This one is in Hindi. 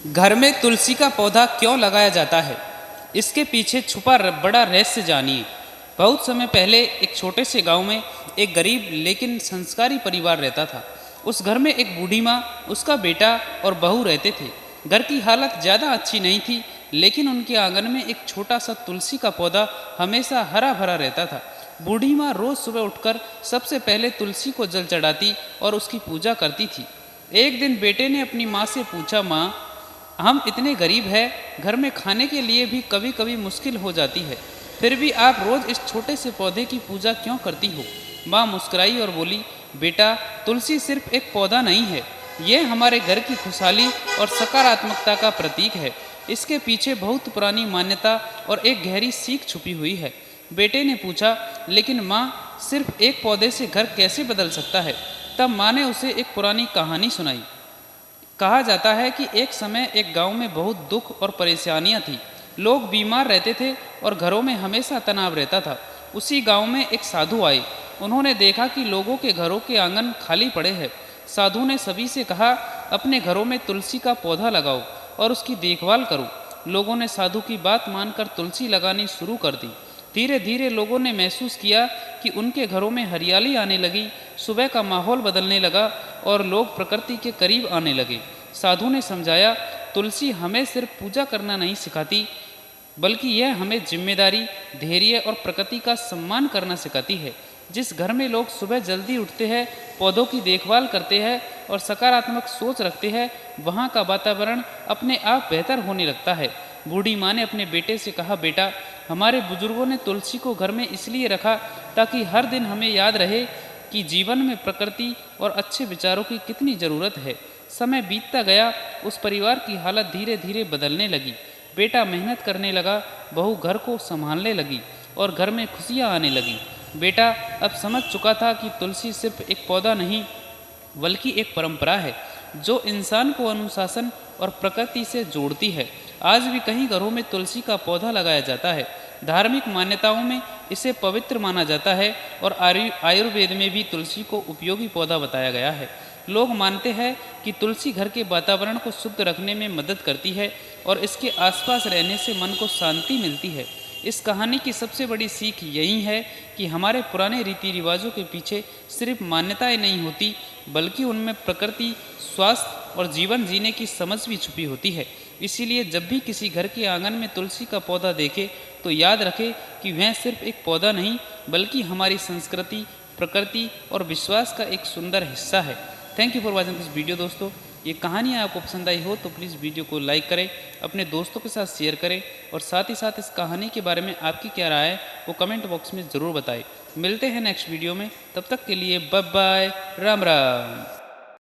घर में तुलसी का पौधा क्यों लगाया जाता है, इसके पीछे छुपा बड़ा रहस्य जानिए। बहुत समय पहले एक छोटे से गांव में एक गरीब लेकिन संस्कारी परिवार रहता था। उस घर में एक बूढ़ी माँ, उसका बेटा और बहू रहते थे। घर की हालत ज़्यादा अच्छी नहीं थी, लेकिन उनके आंगन में एक छोटा सा तुलसी का पौधा हमेशा हरा भरा रहता था। बूढ़ी माँ रोज़ सुबह उठकर सबसे पहले तुलसी को जल चढ़ाती और उसकी पूजा करती थी। एक दिन बेटे ने अपनी माँ से पूछा, माँ, हम इतने गरीब हैं, घर में खाने के लिए भी कभी कभी मुश्किल हो जाती है, फिर भी आप रोज़ इस छोटे से पौधे की पूजा क्यों करती हो? माँ मुस्कुराई और बोली, बेटा, तुलसी सिर्फ एक पौधा नहीं है, ये हमारे घर की खुशहाली और सकारात्मकता का प्रतीक है। इसके पीछे बहुत पुरानी मान्यता और एक गहरी सीख छुपी हुई है। बेटे ने पूछा, लेकिन माँ, सिर्फ एक पौधे से घर कैसे बदल सकता है? तब माँ ने उसे एक पुरानी कहानी सुनाई। कहा जाता है कि एक समय एक गांव में बहुत दुख और परेशानियां थी। लोग बीमार रहते थे और घरों में हमेशा तनाव रहता था। उसी गांव में एक साधु आए। उन्होंने देखा कि लोगों के घरों के आंगन खाली पड़े हैं। साधु ने सभी से कहा, अपने घरों में तुलसी का पौधा लगाओ और उसकी देखभाल करो। लोगों ने साधु की बात मानकर तुलसी लगानी शुरू कर दी। धीरे धीरे लोगों ने महसूस किया कि उनके घरों में हरियाली आने लगी, सुबह का माहौल बदलने लगा और लोग प्रकृति के करीब आने लगे। साधु ने समझाया, तुलसी हमें सिर्फ पूजा करना नहीं सिखाती, बल्कि यह हमें जिम्मेदारी, धैर्य और प्रकृति का सम्मान करना सिखाती है। जिस घर में लोग सुबह जल्दी उठते हैं, पौधों की देखभाल करते हैं और सकारात्मक सोच रखते हैं, वहाँ का वातावरण अपने आप बेहतर होने लगता है। बूढ़ी माँ ने अपने बेटे से कहा, बेटा, हमारे बुजुर्गों ने तुलसी को घर में इसलिए रखा ताकि हर दिन हमें याद रहे कि जीवन में प्रकृति और अच्छे विचारों की कितनी ज़रूरत है। समय बीतता गया, उस परिवार की हालत धीरे धीरे बदलने लगी। बेटा मेहनत करने लगा, बहू घर को संभालने लगी और घर में खुशियाँ आने लगी। बेटा अब समझ चुका था कि तुलसी सिर्फ एक पौधा नहीं, बल्कि एक परंपरा है जो इंसान को अनुशासन और प्रकृति से जोड़ती है। आज भी कई घरों में तुलसी का पौधा लगाया जाता है। धार्मिक मान्यताओं में इसे पवित्र माना जाता है और आयुर्वेद में भी तुलसी को उपयोगी पौधा बताया गया है। लोग मानते हैं कि तुलसी घर के वातावरण को शुद्ध रखने में मदद करती है और इसके आसपास रहने से मन को शांति मिलती है। इस कहानी की सबसे बड़ी सीख यही है कि हमारे पुराने रीति रिवाजों के पीछे सिर्फ मान्यताएं नहीं होती, बल्कि उनमें प्रकृति, स्वास्थ्य और जीवन जीने की समझ भी छुपी होती है। इसीलिए जब भी किसी घर के आंगन में तुलसी का पौधा देखे तो याद रखे कि वह सिर्फ एक पौधा नहीं, बल्कि हमारी संस्कृति, प्रकृति और विश्वास का एक सुंदर हिस्सा है। Thank you for watching this video. दोस्तों, ये कहानी आपको पसंद आई हो तो प्लीज़ वीडियो को लाइक करें, अपने दोस्तों के साथ शेयर करें और साथ ही साथ इस कहानी के बारे में आपकी क्या राय है वो कमेंट बॉक्स में ज़रूर बताएं। मिलते हैं नेक्स्ट वीडियो में, तब तक के लिए बाय बाय, राम राम।